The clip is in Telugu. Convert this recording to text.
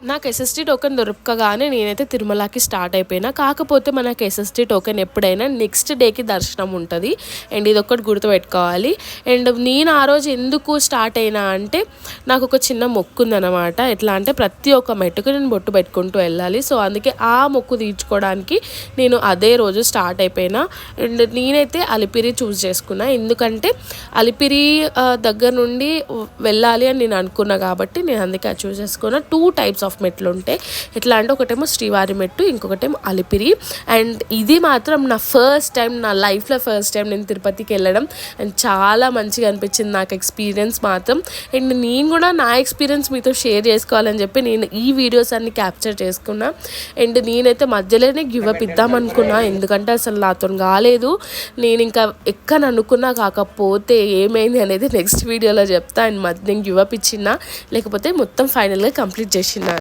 నాకు ఎస్ఎస్టీ టోకెన్ దొరకగానే నేనైతే తిరుమలకి స్టార్ట్ అయిపోయినా. కాకపోతే మనకు ఎస్ఎస్టీ టోకెన్ ఎప్పుడైనా నెక్స్ట్ డేకి దర్శనం ఉంటుంది. అండ్ ఇది ఒక్కటి గుర్తుపెట్టుకోవాలి. అండ్ నేను ఆ రోజు ఎందుకు స్టార్ట్ అయినా అంటే నాకు ఒక చిన్న మొక్కు ఉందన్నమాట. ఎట్లా అంటే ప్రతి ఒక్క మెట్టుకు నేను బొట్టు పెట్టుకుంటూ వెళ్ళాలి. సో అందుకే ఆ మొక్కు తీర్చుకోవడానికి నేను అదే రోజు స్టార్ట్ అయిపోయినా. అండ్ నేనైతే అలిపిరి చూస్ చేసుకున్నా. ఎందుకంటే అలిపిరి దగ్గర నుండి వెళ్ళాలి అని నేను అనుకున్నా కాబట్టి నేను అందుకే అది చూస్ చేసుకున్నా. 2 టైప్స్ ఆఫ్ మెట్లు ఉంటాయి. ఎట్లా అంటే ఒకటేమో శ్రీవారి మెట్టు, ఇంకొకటేమో అలిపిరి. అండ్ ఇది మాత్రం నా ఫస్ట్ టైం, నా లైఫ్లో ఫస్ట్ టైం నేను తిరుపతికి వెళ్ళడం. అండ్ చాలా మంచిగా అనిపించింది నాకు ఎక్స్పీరియన్స్ మాత్రం. అండ్ నేను కూడా నా ఎక్స్పీరియన్స్ మీతో షేర్ చేసుకోవాలని చెప్పి నేను ఈ వీడియోస్ అన్ని క్యాప్చర్ చేసుకున్నా. అండ్ నేనైతే మధ్యలోనే గివప్ ఇద్దామనుకున్నా, ఎందుకంటే అసలు నాతో కాలేదు. నేను ఇంకా ఎక్కని అనుకున్నా, కాకపోతే ఏమైంది అనేది నెక్స్ట్ వీడియోలో చెప్తా. అండ్ మధ్య నేను గివప్ ఇచ్చినా లేకపోతే మొత్తం ఫైనల్గా కంప్లీట్ చేసిన.